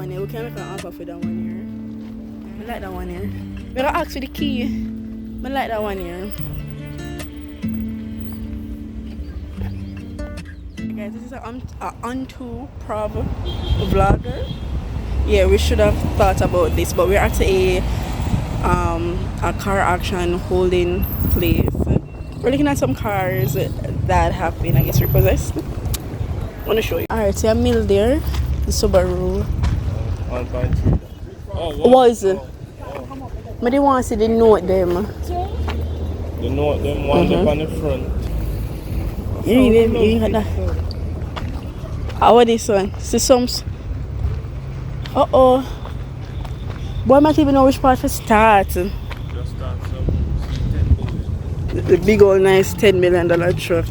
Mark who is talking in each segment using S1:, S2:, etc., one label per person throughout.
S1: one here. We can make an offer for that one here. I like that one here. We gotta ask for the key. I like that one here. Guys, this is a onto Prov vlogger. Yeah, we should have thought about this, but we're at a car auction holding place. We're looking at some cars that have been, I guess, repossessed. I want to show you. Alright, see a mill there. The Subaru.
S2: 1.3.
S1: What is it? But they want to see the note them.
S2: The note them one up on the front.
S1: You got that. How are this one? See some. Uh-oh. Boy, I might even know which part to start.
S2: Just start some
S1: The big old nice $10 million truck.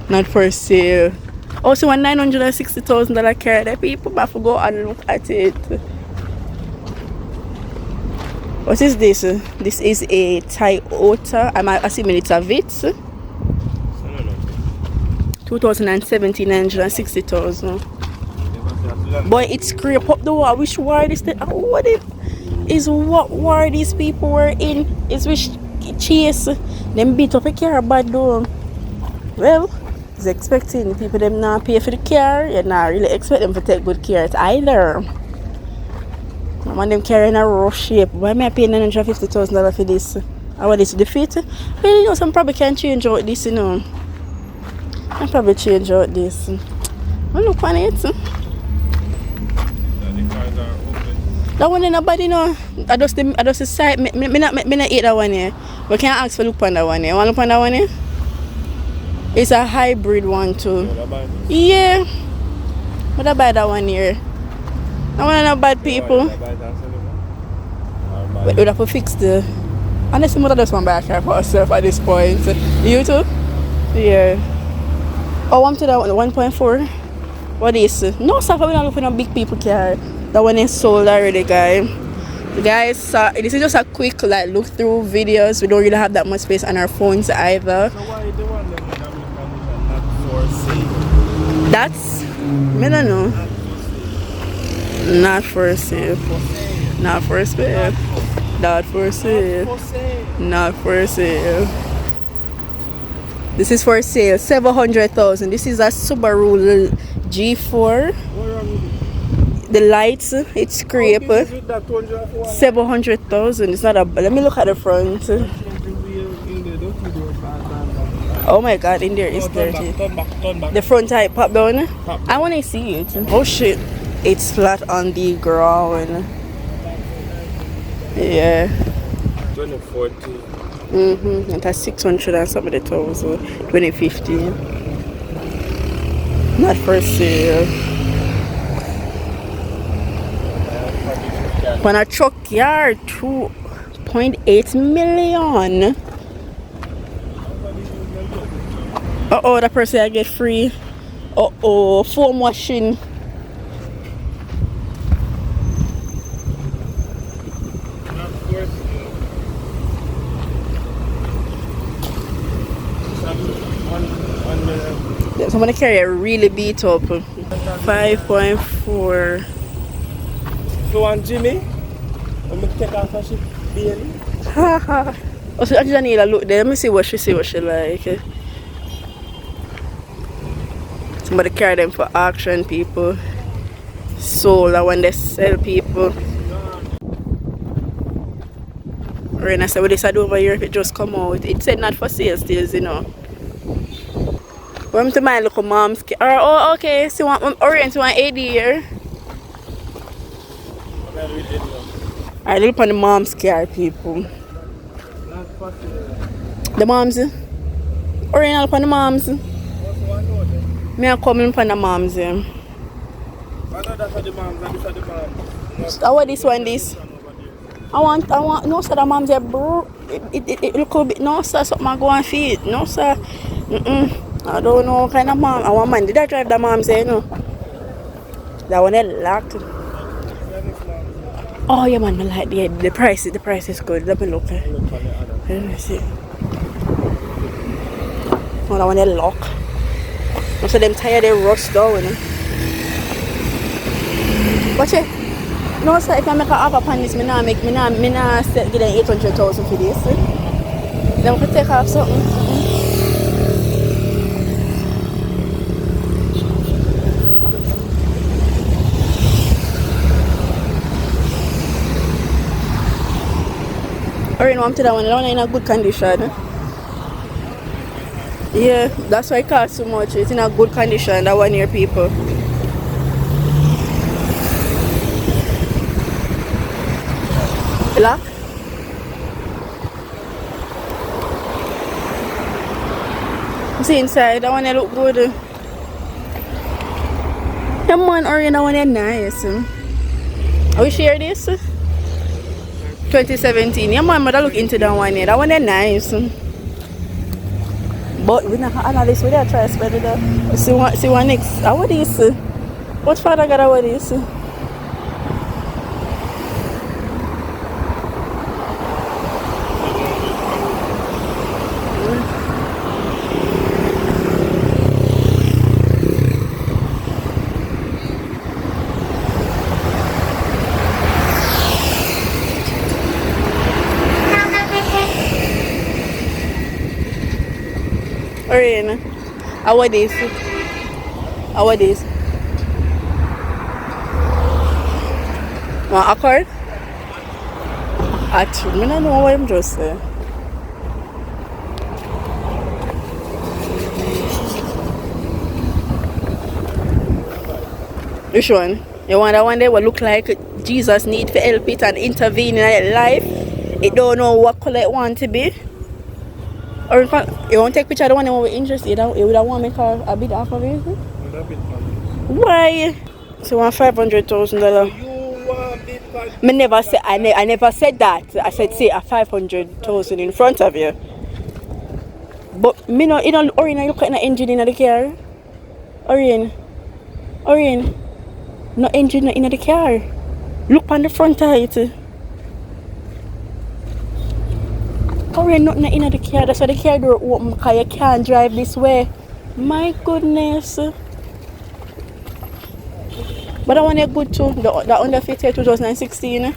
S1: Not for sale. Also, a $960,000 car that people have to go and look at it. What is this? This is a Toyota. I'm assuming it's a Vitz. 2017, $960,000. Boy, it scraped up the wall. Which war is that? What war these people were in? Is which chase? Them beat up a car bad though. Well, is expecting people them not pay for the car. You not really expect them to take good care either. I want them carrying a rough shape. Why am I paying $950,000 for this? I want this to defeat. But you know, some probably can change out this, you know. I probably change out this. I look on it. That one in nobody know. I just the side. Me not eat that one here. We can't ask for look on that one here. Want look on that one here? It's a hybrid one too. Yeah. But I buy that one here. I want no bad people. But we have to fix the. Honestly, mother just want to buy a car for herself at this point. You too? Yeah. Oh, I'm to that one, 1.4. What is it? No, sir, we're not looking at big people car. That one is sold already, guys. Guys, this is just a quick like look through videos. We don't really have that much space on our phones either.
S2: So why the one that not for sale?
S1: That's, I don't know. Not for sale. Not for sale. Not for sale. Not for sale. This is for sale, $700,000. This is a Subaru G4. The lights, it's scrape. $700,000. It's not a. Let me look at the front. Oh my God, in there is dirty.
S2: Turn back.
S1: The front tire pop down. I want to see it. Oh shit, it's flat on the ground. Yeah.
S2: 2014.
S1: It has 600 and something thousand. 2015. Not for sale. On a truck yard, 2.8 million. Uh-oh, that person I get free. Uh-oh, foam washing. Someone carry a really beat up. 5.4.
S2: So want Jimmy? I'm gonna take off her ship daily.
S1: Haha. Oh, so Janila look there. Let me see what she like. Somebody carry them for auction, people. Sold when they sell people. Right, I said what they said over here if it just come out. It said not for sale still, you know. Welcome to my local mom's car. Oh, okay. So you want orange, you want 80 here. I look on the mom's car, people. The mom's. Orange look on the mom's. Me are coming from the mom's.
S2: I know that's for the moms and this for the moms.
S1: So what this one this? I want no sir, the mom's are bro. It look a bit no sir, something I go and feed. No sir. I don't know what kind of mom. I want man. Did I drive the mom say no? That one is locked. Oh yeah man, I like the price is good. Let me look. Let me see. Oh, that one is locked. So them tire they rust down. Watch it. No, sir, if I make a half upon this, me nah give them 800,000 for this. Then we could take off something. Or you know, I'm to that one. That one in a good condition. Yeah, that's why it costs so much. It's in a good condition. That one here, people. Lock. See inside. That one they look good. Yeah, man, or that one they nice. Are we share this? 2017. Yeah, man, but look into that one here. That one they nice. But we not analyze with that try to spend it up. See what next. What is this? What father got what is this? Arena. How are this? How are this? Want a card? I don't know what I'm just saying. Which one? You want that one there will look like Jesus need to help it and intervene in your life? It don't know what color it want to be? Or if you want to take a picture of the one that we're interested in, you would want to make a bid off of it? Why? So you want $500,000? Me never say I never said that. I said say a 500,000 in front of you. But me no, you don't Orion look at the engine in the car. Orion, no engine in the car. Look on the front of it. Orion nothing in the car. That's why the car door open because you can't drive this way. My goodness. But that one is good too. The under 50 2016.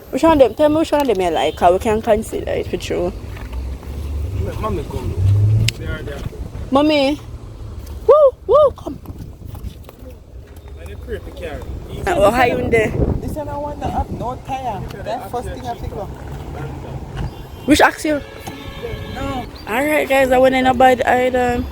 S1: Which one of them? Tell me which one of them you like. How we can consider it for sure.
S2: Mommy come. They are there.
S1: Mommy. Woo, come.
S2: And they pray for car.
S1: Oh, how you in there?
S3: This is the one that have no tire. That's first thing I figure.
S1: Which axe you?
S3: No.
S1: Alright guys, I went in a bad either.